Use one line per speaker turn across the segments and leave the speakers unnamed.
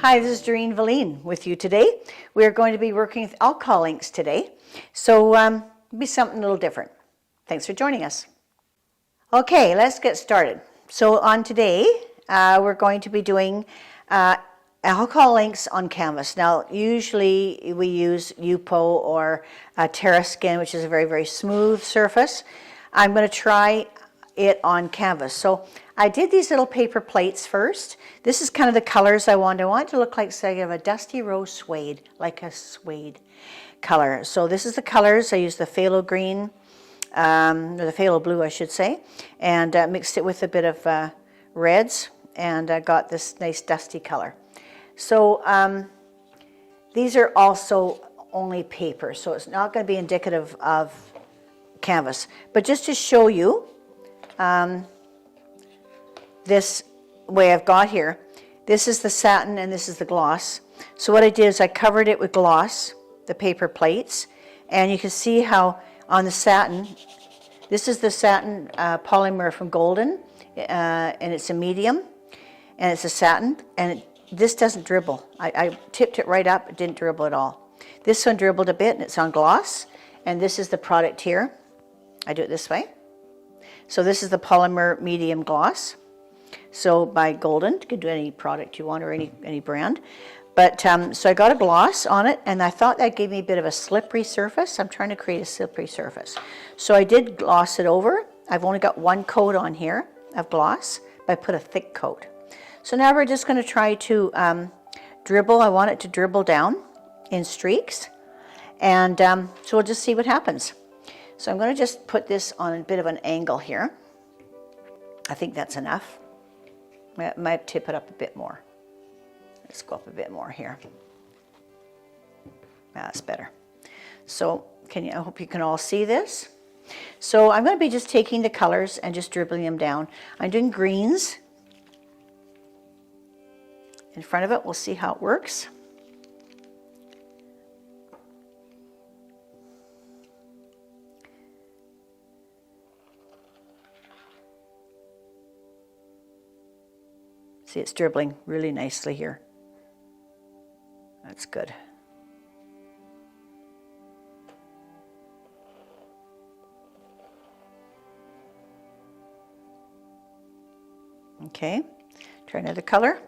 Hi, this is Doreen Velin with you today. We're going to be working with alcohol inks today, so it'll be something a little different. Thanks for joining us. Okay, let's get started. So on today, we're going to be doing alcohol inks on canvas. Now, usually we use Yupo or Terraskin, which is a very, very smooth surface. I'm going to try it on canvas. So I did these little paper plates first. This is kind of the colors I want. I want it to look like, say, of a dusty rose suede, like a suede color. So this is the colors. I used the phthalo green, or the phthalo blue, I should say, and mixed it with a bit of reds, and I got this nice dusty color. So these are also only paper, so it's not going to be indicative of canvas. But just to show you, this way I've got here, this is the satin and this is the gloss. So what I did is I covered it with gloss, the paper plates, and you can see how on the satin, this is the satin polymer from Golden, and it's a medium, and it's a satin, and this doesn't dribble. I tipped it right up, it didn't dribble at all. This one dribbled a bit and it's on gloss, and this is the product here. I do it this way. So this is the polymer medium gloss. So by Golden, you can do any product you want or any brand. But so I got a gloss on it, and I thought that gave me a bit of a slippery surface. I'm trying to create a slippery surface. So I did gloss it over. I've only got one coat on here of gloss, but I put a thick coat. So now we're just going to try to dribble. I want it to dribble down in streaks. And so we'll just see what happens. So I'm going to just put this on a bit of an angle here. I think that's enough. I might tip it up a bit more. Let's go up a bit more here. That's better. So I hope you can all see this. So I'm going to be just taking the colors and just dribbling them down. I'm doing greens in front of it. We'll see how it works. See, it's dribbling really nicely here. That's good. Okay, try another color.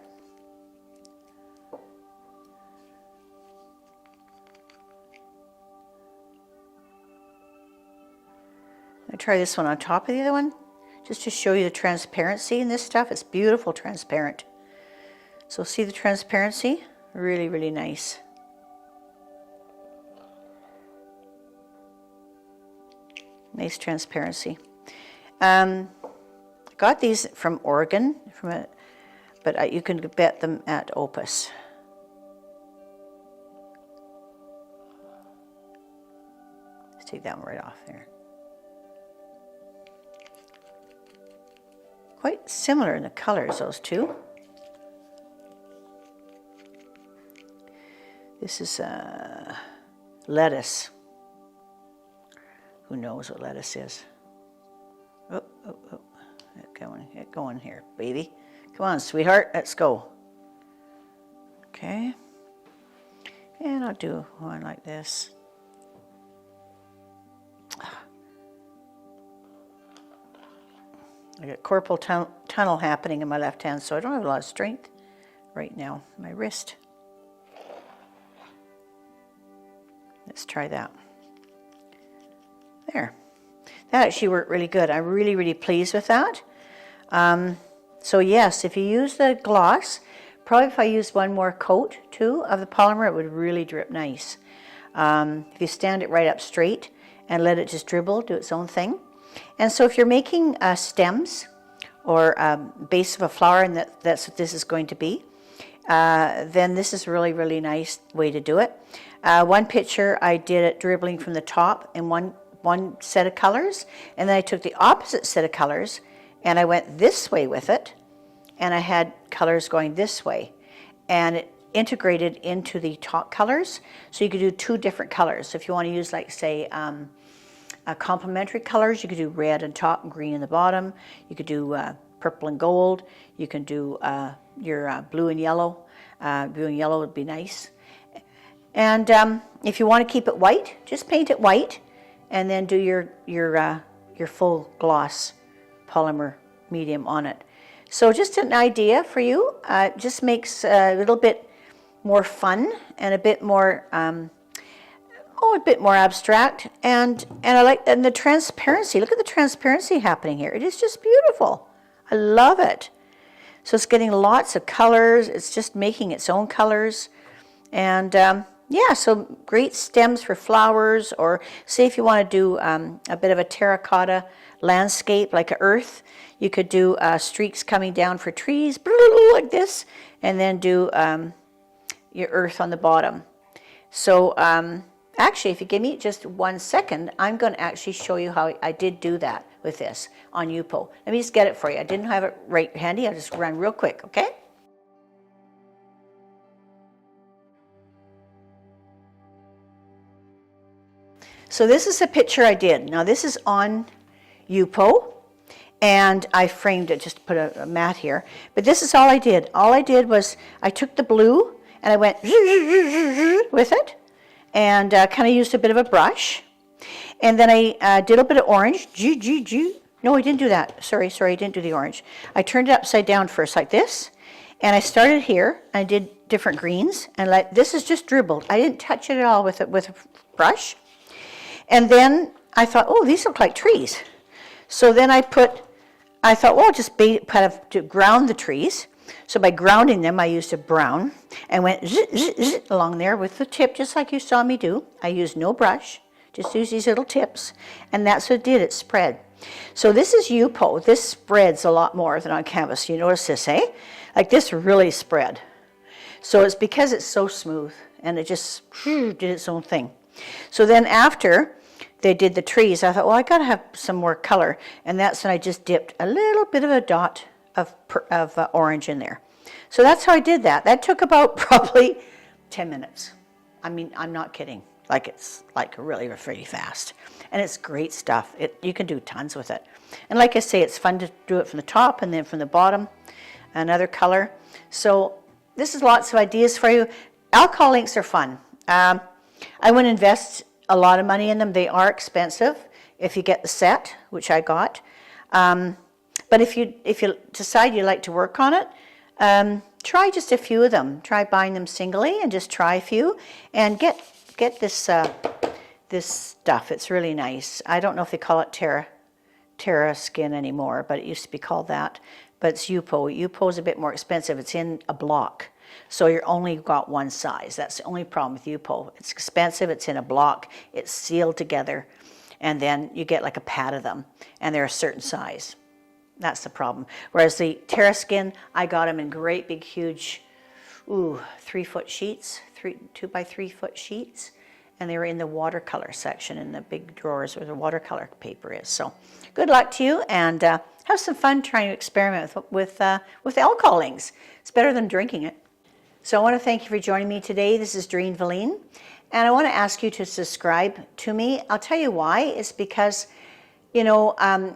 I'll try this one on top of the other one, just to show you the transparency in this stuff. It's beautiful transparent. So see the transparency? Really, really nice. Nice transparency. Got these from Oregon, but you can get them at Opus. Let's take that one right off there. Quite similar in the colors, those two. This is lettuce. Who knows what lettuce is? Oh. Get going here, baby. Come on, sweetheart, let's go. Okay. And I'll do one like this. I got carpal tunnel happening in my left hand, so I don't have a lot of strength right now. My wrist. Let's try that. There. That actually worked really good. I'm really, really pleased with that. So yes, if you use the gloss, probably if I used one more coat too of the polymer, it would really drip nice. If you stand it right up straight and let it just dribble, do its own thing. And so if you're making stems or base of a flower, and that's what this is going to be, then this is a really, really nice way to do it. One picture I did it dribbling from the top in one set of colors, and then I took the opposite set of colors and I went this way with it, and I had colors going this way, and it integrated into the top colors, so you could do two different colors. So if you want to use, like, say, complementary colors, you could do red on top and green in the bottom. You could do purple and gold. You can do your blue and yellow. Blue and yellow would be nice. And if you want to keep it white, just paint it white, and then do your full gloss polymer medium on it. So just an idea for you. It just makes a little bit more fun and a bit more abstract. And I like the transparency. Look at the transparency happening here. It is just beautiful. I love it. So it's getting lots of colors. It's just making its own colors. And yeah, so great stems for flowers, or say if you want to do a bit of a terracotta landscape, like an earth, you could do streaks coming down for trees, like this, and then do your earth on the bottom. So actually, if you give me just 1 second, I'm going to actually show you how I did do that with this on Yupo. Let me just get it for you. I didn't have it right handy. I'll just run real quick, okay? So this is a picture I did. Now this is on Yupo, and I framed it, just put a mat here. But this is all I did. All I did was I took the blue and I went with it, and kind of used a bit of a brush. And then I did a bit of orange. No, I didn't do that. Sorry, I didn't do the orange. I turned it upside down first like this, and I started here. I did different greens, and like this is just dribbled. I didn't touch it at all with a brush. And then I thought, oh, these look like trees. So then I thought, well, I'll just kind of to ground the trees. So by grounding them, I used a brown and went along there with the tip, just like you saw me do. I used no brush, just used these little tips. And that's what it did, it spread. So this is Yupo. This spreads a lot more than on canvas. You notice this, eh? Like this really spread. So it's because it's so smooth, and it just did its own thing. So then after they did the trees, I thought, well, I got to have some more color. And that's when I just dipped a little bit of a dot of orange in there. So that's how I did that. That took about probably 10 minutes. I mean, I'm not kidding. Like it's like really, really fast. And it's great stuff. You can do tons with it. And like I say, it's fun to do it from the top and then from the bottom, another color. So this is lots of ideas for you. Alcohol inks are fun. I wouldn't invest a lot of money in them. They are expensive if you get the set, which I got. But if you decide you like to work on it, try just a few of them. Try buying them singly and just try a few, and get this this stuff. It's really nice. I don't know if they call it Terra Skin anymore, but it used to be called that. But it's Yupo. Yupo is a bit more expensive. It's in a block. So you're only got one size. That's the only problem with Yupo. It's expensive, it's in a block, it's sealed together, and then you get like a pad of them, and they're a certain size. That's the problem. Whereas the Terra Skin, I got them in great big huge, 3-foot sheets, 2 by 3 foot sheets, and they were in the watercolor section in the big drawers where the watercolor paper is. So good luck to you, and have some fun trying to experiment with alcohol inks. It's better than drinking it. So I want to thank you for joining me today. This is Doreen Velin, and I want to ask you to subscribe to me. I'll tell you why. It's because, you know, I'm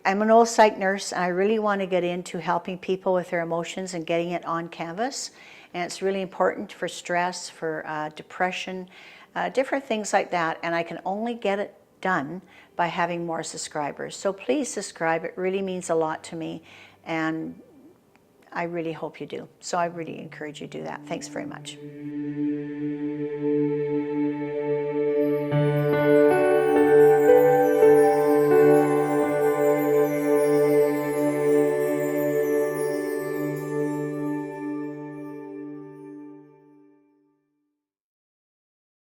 an old psych nurse, and I really want to get into helping people with their emotions and getting it on canvas. And it's really important for stress, for depression, different things like that. And I can only get it done by having more subscribers. So please subscribe. It really means a lot to me, and I really hope you do. So I really encourage you to do that. Thanks very much.